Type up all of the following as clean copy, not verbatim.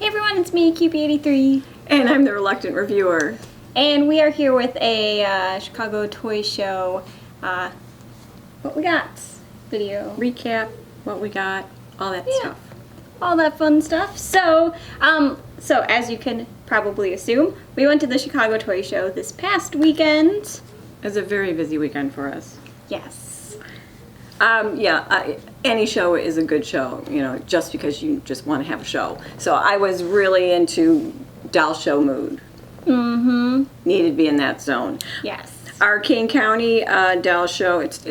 Hey everyone, it's me, QP83. And I'm the reluctant reviewer. And we are here with a Chicago Toy Show, what we got video. Recap, what we got, all that stuff. All that fun stuff. So as you can probably assume, we went to the Chicago Toy Show this past weekend. It was a very busy weekend for us. Yes. Any show is a good show, just because you just want to have a show. So I was really into doll show mood. Mm-hmm. Needed to be in that zone. Yes. Our Kane County doll show, it's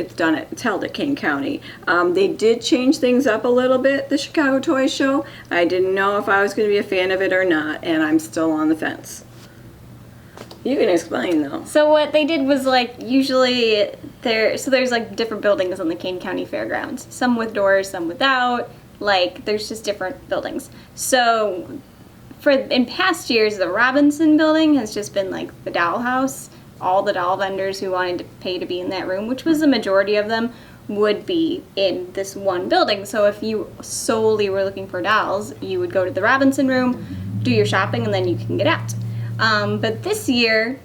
held at Kane County. They did change things up a little bit, the Chicago Toy Show. I didn't know if I was going to be a fan of it or not, and I'm still on the fence. You can explain though. So what they did was usually there's different buildings on the Kane County Fairgrounds. Some with doors, some without. There's just different buildings. So in past years, the Robinson building has just been the doll house. All the doll vendors who wanted to pay to be in that room, which was the majority of them, would be in this one building. So if you solely were looking for dolls, you would go to the Robinson room, do your shopping, and then you can get out. But this year,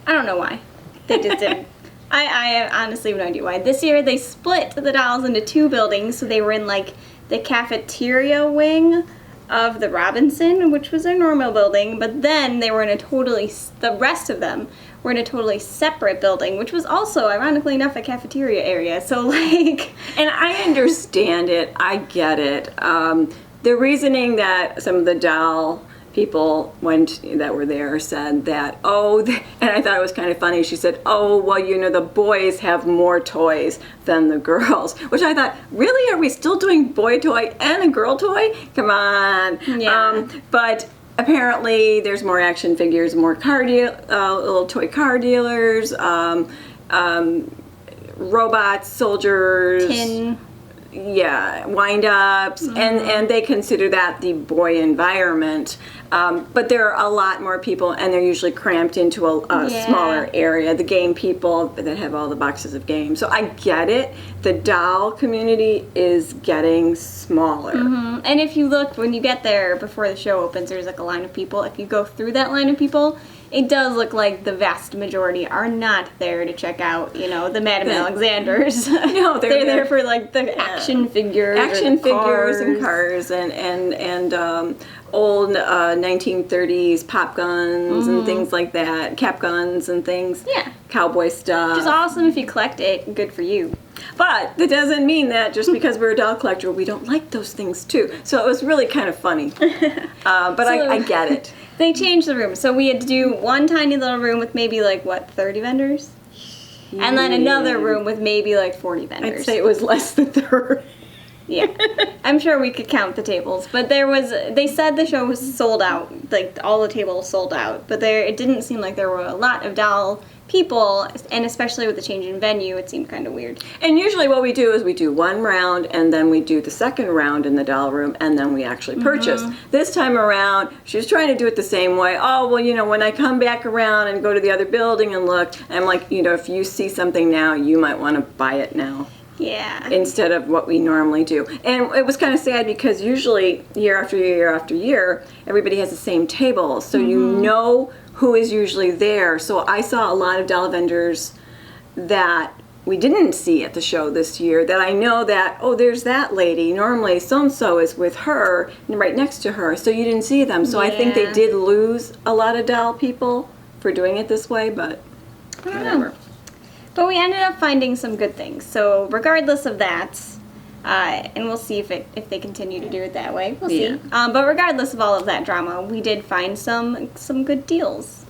I don't know why. They just didn't. I honestly have no idea why. This year they split the dolls into two buildings, so they were in the cafeteria wing of the Robinson, which was a normal building, but then they were in the rest of them were in a totally separate building, which was also, ironically enough, a cafeteria area. So And I understand it, I get it. The reasoning that some of the doll people that were there said that, and I thought it was kind of funny. She said, the boys have more toys than the girls, which I thought, really, are we still doing boy toy and a girl toy? Come on. Yeah. But apparently there's more action figures, more little toy car dealers, robots, soldiers. tin. Yeah, wind-ups, and they consider that the boy environment. But there are a lot more people, and they're usually cramped into a smaller area. The game people that have all the boxes of games. So I get it. The doll community is getting smaller. Mm-hmm. And if you look, when you get there before the show opens, there's a line of people. If you go through that line of people, it does look like the vast majority are not there to check out, the Madame Alexanders. No, they're there for the action figures, and cars, and old 1930s pop guns and things like that, cap guns and things. Yeah, cowboy stuff. Which is awesome if you collect it. Good for you. But that doesn't mean that just because we're a doll collector, we don't like those things too. So it was really kind of funny. But I get it. They changed the room. So we had to do one tiny little room with maybe 30 vendors? Yeah. And then another room with maybe 40 vendors. I'd say it was less than 30. Yeah. I'm sure we could count the tables. But they said the show was sold out. All the tables sold out. But it didn't seem like there were a lot of doll people, and especially with the change in venue, it seemed kind of weird. And usually what we do is we do one round, and then we do the second round in the doll room, and then we actually purchase. This time around, she was trying to do it the same way. When I come back around and go to the other building and look, I'm if you see something now, you might want to buy it now. Yeah. Instead of what we normally do. And it was kind of sad because usually year after year after year, everybody has the same table. So you know who is usually there. So I saw a lot of doll vendors that we didn't see at the show this year that I know that, there's that lady. Normally so-and-so is with her and right next to her. So you didn't see them. So I think they did lose a lot of doll people for doing it this way, but whatever. But we ended up finding some good things. So regardless of that, and we'll see if they continue to do it that way. We'll see. But regardless of all of that drama, we did find some good deals.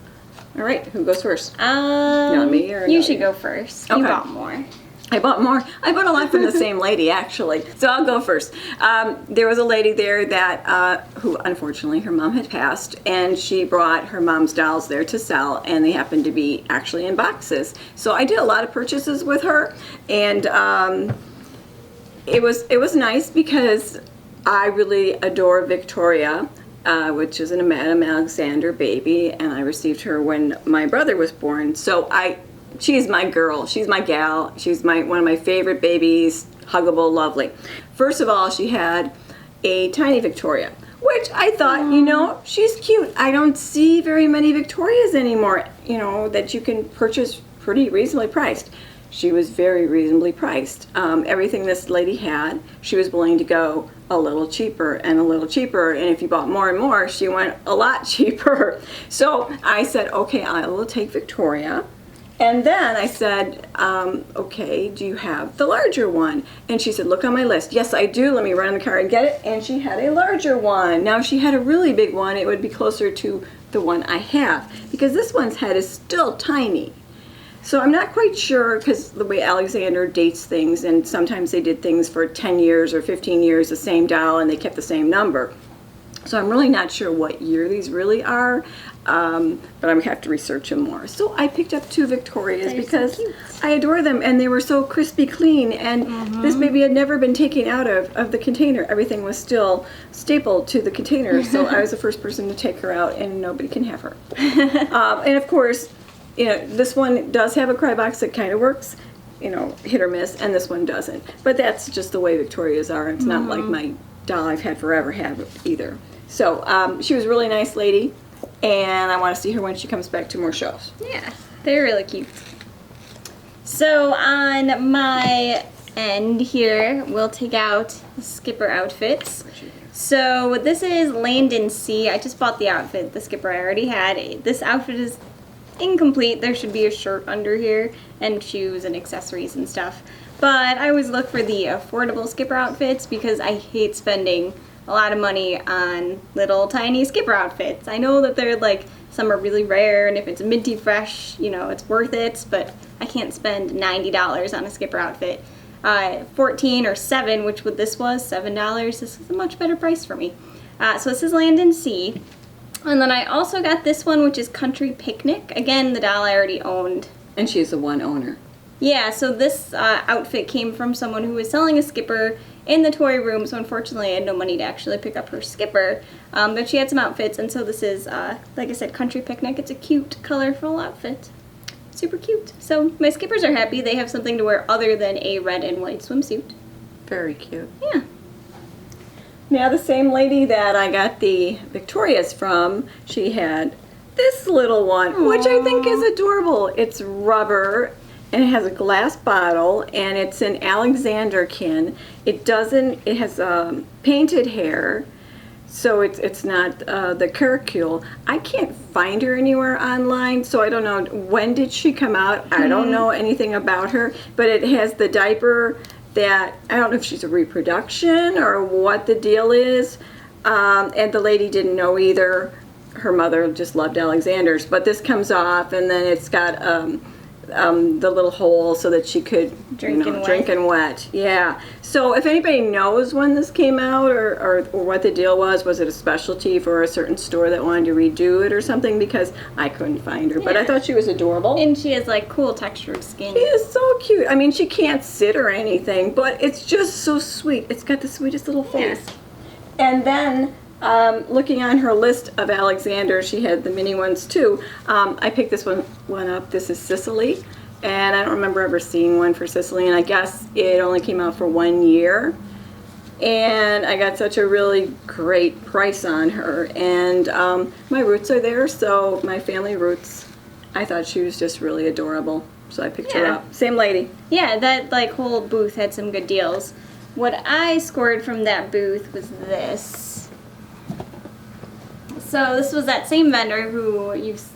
All right, who goes first? You want me or you should go first. Okay. You bought more. I bought more. I bought a lot from the same lady, actually. So I'll go first. There was a lady there that, who unfortunately her mom had passed, and she brought her mom's dolls there to sell, and they happened to be actually in boxes. So I did a lot of purchases with her, and it was nice because I really adore Victoria, which is a Madame Alexander baby, and I received her when my brother was born. So she's my girl. She's my gal. She's one of my favorite babies. Huggable, lovely. First of all, she had a tiny Victoria, which I thought, you know, she's cute. I don't see very many Victorias anymore, you know, that you can purchase pretty reasonably priced. She was very reasonably priced. Everything this lady had, she was willing to go a little cheaper and a little cheaper. And if you bought more and more, she went a lot cheaper. So I said, okay, I will take Victoria. And then I said, okay, do you have the larger one? And she said, look on my list. Yes, I do. Let me run in the car and get it. And she had a larger one. Now, if she had a really big one, it would be closer to the one I have, because this one's head is still tiny. So I'm not quite sure, because the way Alexander dates things, and sometimes they did things for 10 years or 15 years, the same doll, and they kept the same number. So I'm really not sure what year these really are, but I'm going to have to research them more. So I picked up 2 Victorias because I adore them, and they were so crispy clean, and this baby had never been taken out of the container. Everything was still stapled to the container, so I was the first person to take her out, and nobody can have her. And of course, you know, this one does have a cry box that kind of works, you know, hit or miss, and this one doesn't. But that's just the way Victorias are. It's not like my doll I've had forever have either. So she was a really nice lady, and I want to see her when she comes back to more shows. Yeah, they're really cute. So on my end here, we'll take out the Skipper outfits. So this is Landon C. I just bought the outfit, the Skipper I already had. This outfit is incomplete. There should be a shirt under here and shoes and accessories and stuff. But I always look for the affordable Skipper outfits because I hate spending a lot of money on little tiny Skipper outfits. I know that they're like, some are really rare, and if it's minty fresh, you know, it's worth it, but I can't spend $90 on a Skipper outfit. 14 or 7, which what this was, $7, this is a much better price for me. So this is Landon C. And then I also got this one, which is Country Picnic. Again, the doll I already owned. And she's the one owner. Yeah, so this outfit came from someone who was selling a Skipper in the toy room, so unfortunately I had no money to actually pick up her Skipper. But she had some outfits, and so this is, like I said, Country Picnic. It's a cute, colorful outfit. Super cute. So my Skippers are happy. They have something to wear other than a red and white swimsuit. Very cute. Yeah. Now the same lady that I got the Victorias from, she had this little one, which I think is adorable. It's rubber, and it has a glass bottle, and it's an Alexander kin. It has painted hair, so it's not the curricule. I can't find her anywhere online, so I don't know, when did she come out? I don't know anything about her, but it has the diaper that, I don't know if she's a reproduction or what the deal is, and the lady didn't know either. Her mother just loved Alexander's, but this comes off, and then it's got the little hole so that she could drink and wet. Yeah. So if anybody knows when this came out or what the deal was it a specialty for a certain store that wanted to redo it or something? Because I couldn't find her, but I thought she was adorable. And she has like cool textured skin. She is so cute. I mean, she can't sit or anything, but it's just so sweet. It's got the sweetest little face. Yeah. And then looking on her list of Alexander, she had the mini ones too. I picked this one up. This is Sicily, and I don't remember ever seeing one for Sicily, and I guess it only came out for 1 year. And I got such a really great price on her, and my roots are there, so my family roots. I thought she was just really adorable, so I picked her up. Same lady. Yeah, that like whole booth had some good deals. What I scored from that booth was this. So this was that same vendor who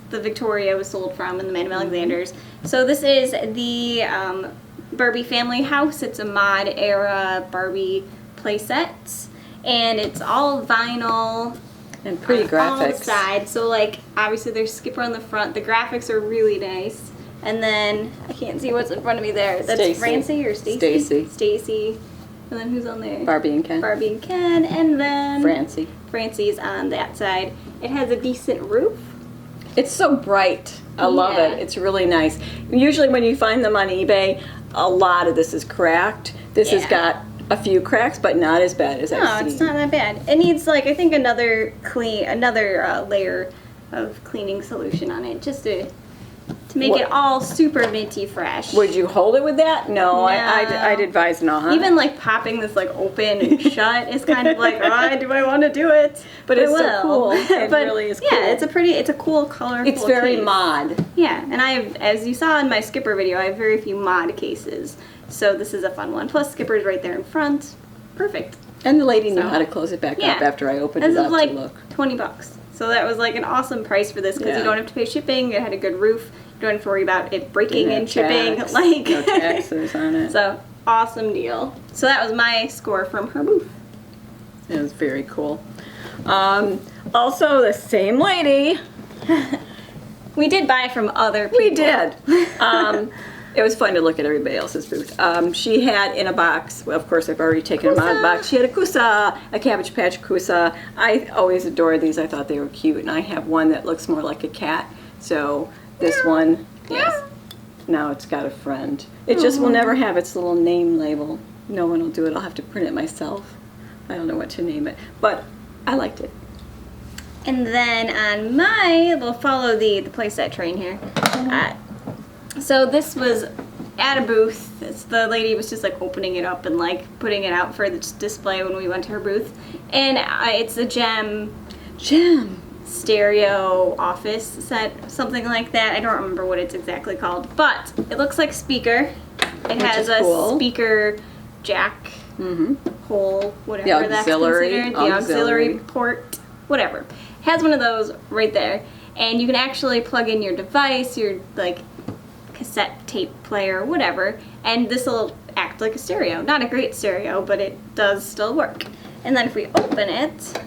the Victoria was sold from in the Man of Alexander's. So this is the Barbie Family House. It's a mod era Barbie playset, and it's all vinyl and pretty graphics on all the sides. So like obviously there's Skipper on the front. The graphics are really nice. And then I can't see what's in front of me there. That's Stacy. Francie or Stacy? Stacy. Stacy. And then who's on there? Barbie and Ken. Barbie and Ken, and then Francie. Francie's on that side. It has a decent roof. It's so bright. I love it. It's really nice. Usually when you find them on eBay, a lot of this is cracked. This has got a few cracks, but not as bad as I've seen. No, it's not that bad. It needs like I think another layer of cleaning solution on it, just to to make it all super minty fresh. Would you hold it with that? No, I'd advise not. Even like popping this like open and shut is kind of like, oh, do I want to do it? But it's so cool. It really is cool. Yeah, it's a cool, colorful It's very case. mod. Yeah, and as you saw in my Skipper video, I have very few mod cases. So this is a fun one. Plus Skipper's right there in front. Perfect. And the lady knew how to close it back up after I opened it up like to look. $20. So that was like an awesome price for this because you don't have to pay shipping. It had a good roof. You don't have to worry about it breaking and shipping. Like no taxes on it. So awesome deal. So that was my score from her booth. It was very cool. Also, the same lady. We did buy from other people. We did. It was fun to look at everybody else's booth. She had in a box, well, of course I've already taken them out of the box, she had a kusa, a Cabbage Patch kusa. I always adored these, I thought they were cute, and I have one that looks more like a cat. So this one, yes, now it's got a friend. It just will never have its little name label. No one will do it, I'll have to print it myself. I don't know what to name it, but I liked it. And then on we'll follow the playset train here. So this was at a booth. The lady was just like opening it up and like putting it out for the display when we went to her booth. And it's a gem stereo office set, something like that. I don't remember what it's exactly called, but it looks like a speaker. It has a speaker jack hole, whatever that's considered. The auxiliary port, whatever. It has one of those right there. And you can actually plug in your device, your like cassette tape player, whatever, and this will act like a stereo. Not a great stereo, but it does still work. And then if we open it,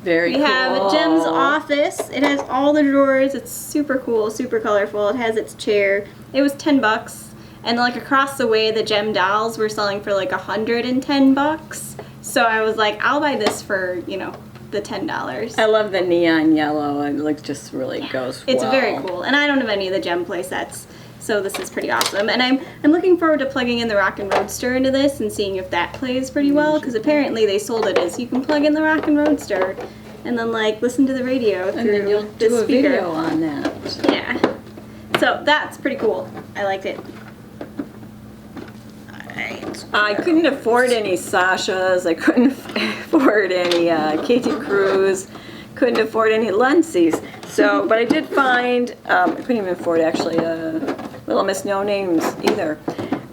Very cool. We have Jem's office. It has all the drawers. It's super cool, super colorful. It has its chair. It was $10, and like across the way, the Gem dolls were selling for like $110. So I was like, I'll buy this for the $10. I love the neon yellow. It looks just really goes well. It's very cool, and I don't have any of the Gem play sets, so this is pretty awesome. And I'm looking forward to plugging in the Rockin' Roadster into this and seeing if that plays pretty well, because apparently they sold it as you can plug in the Rockin' Roadster and then like listen to the radio through and then you'll this do a speaker. video on that. Yeah, so that's pretty cool. I liked it. I couldn't afford any Sashas. I couldn't afford any Katie Cruz. Couldn't afford any Lensies. So, but I did find I couldn't even afford actually Little Miss No Names either.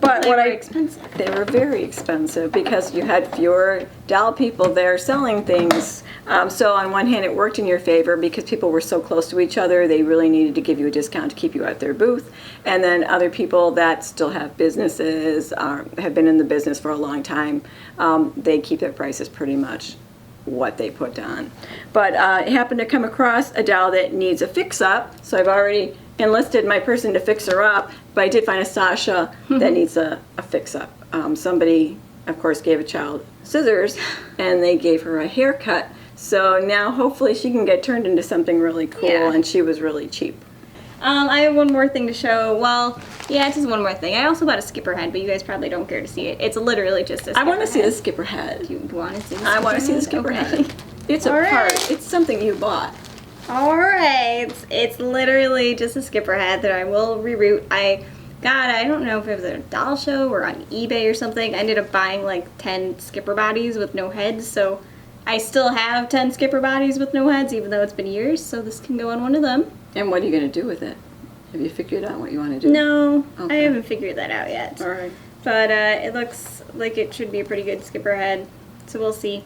But they were expensive. They were very expensive because you had fewer doll people there selling things. So on one hand, it worked in your favor because people were so close to each other. They really needed to give you a discount to keep you at their booth. And then other people that still have businesses, have been in the business for a long time, they keep their prices pretty much what they put on. But I happened to come across a doll that needs a fix-up, so I've already enlisted my person to fix her up, but I did find a Sasha that needs a fix-up. Somebody, of course, gave a child scissors, and they gave her a haircut, so now hopefully she can get turned into something really cool, and she was really cheap. I have one more thing to show. Well, yeah, it's just one more thing. I also bought a skipper head, but you guys probably don't care to see it. It's literally just a skipper head. I want to see the skipper head. Do you want to see the skipper I want to see the skipper head. It's a part. It's something you bought. Alright. It's literally just a skipper head that I will reroute. I don't know if it was at a doll show or on eBay or something. I ended up buying like 10 skipper bodies with no heads, so I still have 10 skipper bodies with no heads, even though it's been years, so this can go on one of them. And what are you going to do with it? Have you figured out what you want to do? No, okay. I haven't figured that out yet. All right. But it looks like it should be a pretty good skipper head, so we'll see.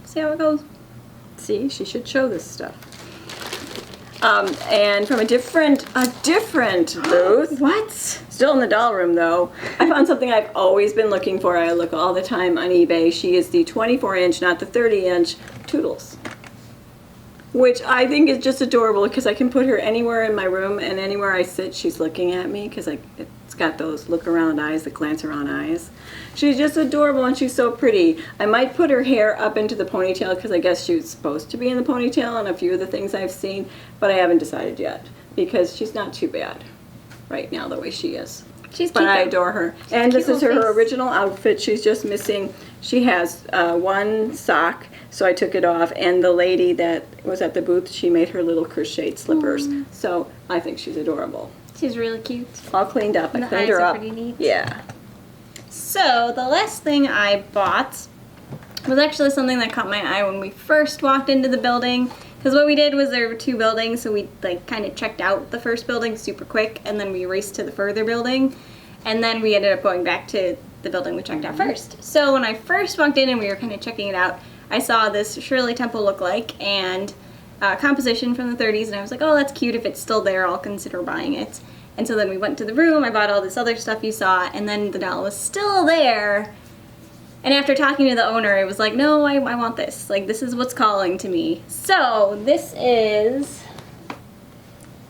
See how it goes. See, she should show this stuff. And from a different booth. What? Still in the doll room, though. I found something I've always been looking for. I look all the time on eBay. She is the 24-inch, not the 30-inch, Toodles. Which I think is just adorable because I can put her anywhere in my room, and anywhere I sit, she's looking at me because it's got those look-around eyes, the glance-around eyes. She's just adorable, and she's so pretty. I might put her hair up into the ponytail because I guess she was supposed to be in the ponytail on a few of the things I've seen, but I haven't decided yet because she's not too bad right now the way she is. She's but cute, I though. adore her. And this is her original outfit. She's just missing, she has one sock, So I took it off, and the lady that was at the booth, she made her little crocheted slippers. So I think she's adorable. She's really cute. All cleaned up. I And the cleaned eyes her are up. pretty neat. Yeah. So the last thing I bought was actually something that caught my eye when we first walked into the building. Because what we did was there were 2 buildings, so we like kind of checked out the first building super quick, and then we raced to the further building, and then we ended up going back to the building we checked out first. So when I first walked in and we were kind of checking it out, I saw this Shirley Temple lookalike and composition from the 30s, and I was like, oh, that's cute. If it's still there, I'll consider buying it. And so then we went to the room, I bought all this other stuff you saw, and then the doll was still there. And after talking to the owner, it was like, no, I want this. Like, this is what's calling to me. So this is,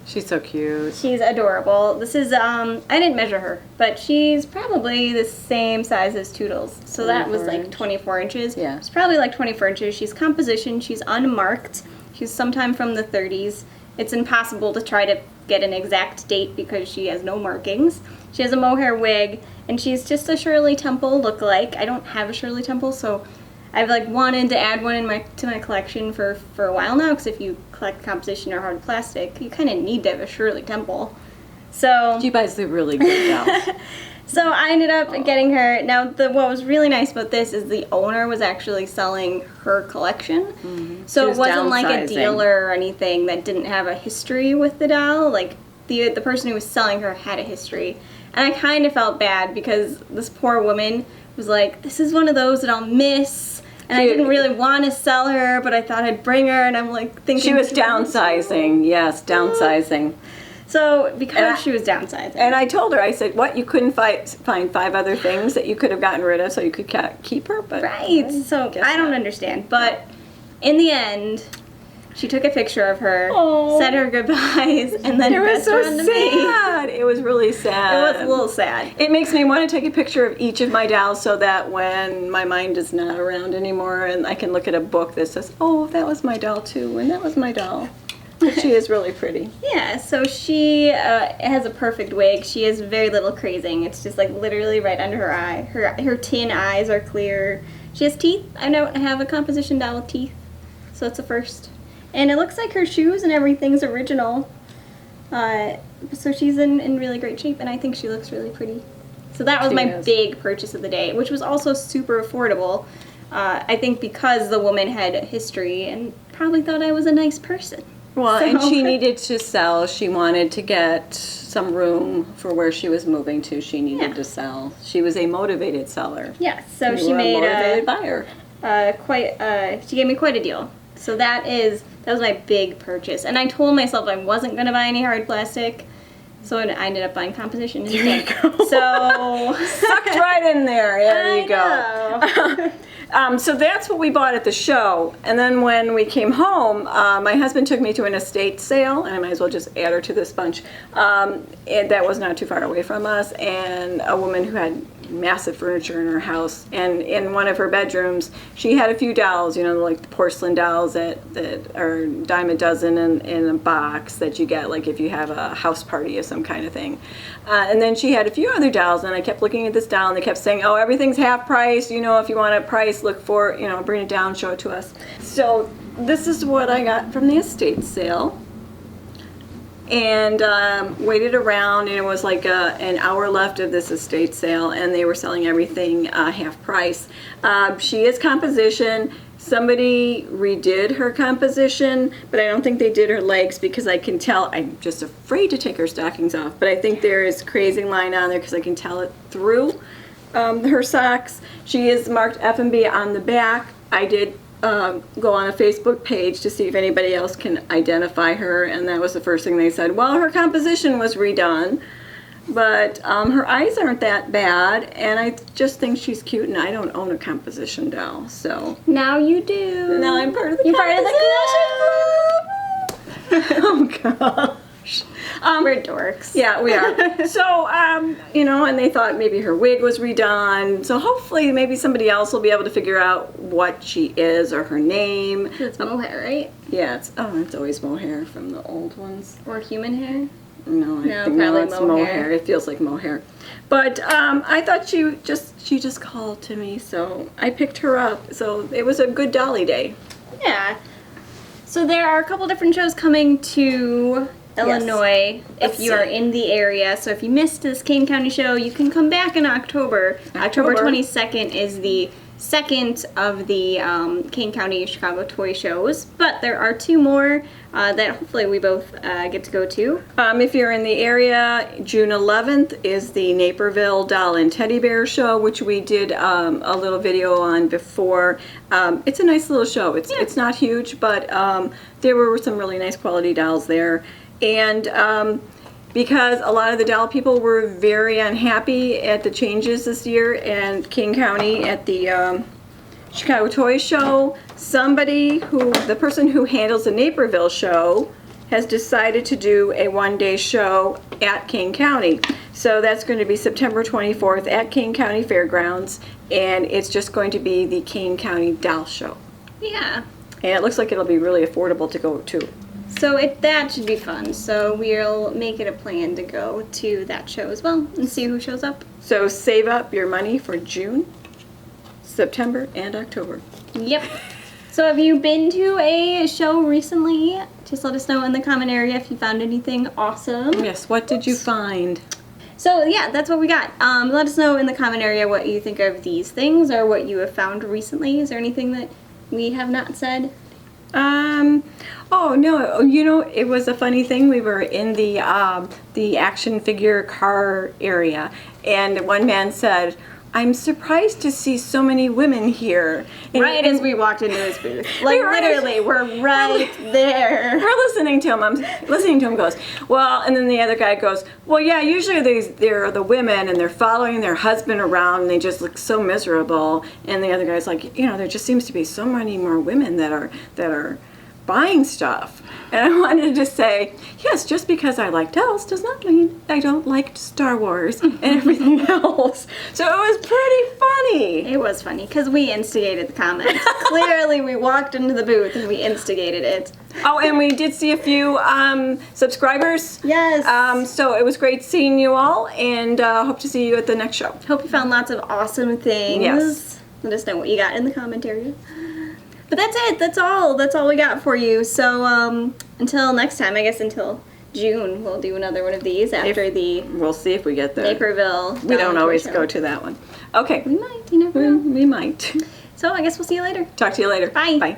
She's so cute. she's adorable. This is, I didn't measure her, but she's probably the same size as Toodles. So that was 24 like inch? 24 inches. Yeah. It's probably like 24 inches. She's composition. She's unmarked. She's sometime from the 30s. It's impossible to try to get an exact date because she has no markings. She has a mohair wig, and she's just a Shirley Temple lookalike. I don't have a Shirley Temple, so I've like wanted to add one in to my collection for a while now, because if you collect composition or hard plastic, you kind of need to have a Shirley Temple. So She buys the really good dolls. so I ended up getting her. Now, what was really nice about this is the owner was actually selling her collection. So She it was wasn't like a downsizing. dealer or anything that didn't have a history with the doll. Like, the person who was selling her had a history. And I kind of felt bad because this poor woman was like, this is one of those that I'll miss. And I She- didn't really want to sell her, but I thought I'd bring her. And I'm like thinking She was downsizing. Yes, downsizing. So because And I- she was downsizing. And I told her, I said, what, you couldn't find 5 other things that you could have gotten rid of so you could keep her? But Right. So guess I don't not. understand. But in the end, she took a picture of her, Aw. said her goodbyes, and then It was passed so her on to me. sad. It was really sad. It was a little sad. It makes me want to take a picture of each of my dolls so that when my mind is not around anymore and I can look at a book that says, oh, that was my doll too, and that was my doll. But she is really pretty. Yeah, so she has a perfect wig. She has very little crazing. It's just like literally right under her eye. Her tin eyes are clear. She has teeth. I don't have a composition doll with teeth, so it's a first. And it looks like her shoes and everything's original. So she's in really great shape, and I think she looks really pretty. So that was She my is. big purchase of the day, which was also super affordable. I think because the woman had a history and probably thought I was a nice person. Well, and So- she needed to sell. She wanted to get some room for where she was moving to. She needed Yeah. to sell. She was a motivated seller. Yes, so You she were made a motivated buyer. she gave me quite a deal. So that was my big purchase. And I told myself I wasn't going to buy any hard plastic. So I ended up buying composition instead. So Sucked right in there. There you go. go. So that's what we bought at the show. And then when we came home, my husband took me to an estate sale, and I might as well just add her to this bunch. And that was not too far away from us. And a woman who had massive furniture in her house, and in one of her bedrooms, she had a few dolls, like the porcelain dolls that are a dime a dozen in a box that you get, like if you have a house party or some kind of thing. And then she had a few other dolls, and I kept looking at this doll, and they kept saying, oh, everything's half price, if you want a price, look for, bring it down, show it to us. So this is what I got from the estate sale. And waited around, and it was like an hour left of this estate sale, and they were selling everything half price. She is composition. Somebody redid her composition, but I don't think they did her legs because I can tell. I'm just afraid to take her stockings off, but I think there is crazing line on there because I can tell it through her socks. She is marked F&B on the back. I did go on a Facebook page to see if anybody else can identify her, and that was the first thing they said. Well, her composition was redone, but her eyes aren't that bad, and I just think she's cute, and I don't own a composition doll, so Now you do. now I'm part of the You're part of the composition club. Oh gosh. We're dorks. Yeah, we are. So, and they thought maybe her wig was redone. So hopefully maybe somebody else will be able to figure out what she is or her name. It's mohair, right? Yeah, it's always mohair from the old ones. Or human hair? No, No, think probably it's mohair. mohair. It feels like mohair. But I thought she just called to me, so I picked her up. So it was a good Dolly day. Yeah. So there are a couple different shows coming to Illinois if Let's you are see. in the area. So if you missed this Kane County show, you can come back in October. October 22nd is the second of the Kane County Chicago toy shows, but there are two more that hopefully we both get to go to. If you're in the area, June 11th is the Naperville Doll and Teddy Bear Show, which we did a little video on before. It's a nice little show. It's not huge, but there were some really nice quality dolls there. And because a lot of the doll people were very unhappy at the changes this year in King County at the Chicago Toy Show, the person who handles the Naperville show has decided to do a one-day show at King County. So that's going to be September 24th at King County Fairgrounds, and it's just going to be the King County Doll Show. Yeah. And it looks like it'll be really affordable to go to. So that should be fun. So we'll make it a plan to go to that show as well and see who shows up. So save up your money for June, September, and October. Yep. So have you been to a show recently? Just let us know in the comment area if you found anything awesome. Yes, what did you find? So yeah, that's what we got. Let us know in the comment area what you think of these things or what you have found recently. Is there anything that we have not said? Oh no, you know, it was a funny thing. We were in the action figure car area, and one man said, "I'm surprised to see so many women here." And, Right as we walked into his booth. Like We're right- literally, we're right there. we're listening to him. I'm listening to him. Goes, well, and then the other guy goes, well, yeah. Usually they're the women and they're following their husband around and they just look so miserable. And the other guy's like, you know, there just seems to be so many more women that are buying stuff. And I wanted to say, yes, just because I like dolls does not mean I don't like Star Wars and everything else. So it was pretty funny. It was funny because we instigated the comments. Clearly, we walked into the booth and we instigated it. Oh, and we did see a few subscribers. Yes. So it was great seeing you all, and hope to see you at the next show. Hope you found lots of awesome things. Yes. Let us know what you got in the commentary. But that's it. That's all. That's all we got for you. So until next time, I guess until June, we'll do another one of these after the We'll see if we get there. Naperville. We don't Dollar always Show. go to that one. Okay. We might. You never know. We might. So I guess we'll see you later. Talk to you later. Bye. Bye.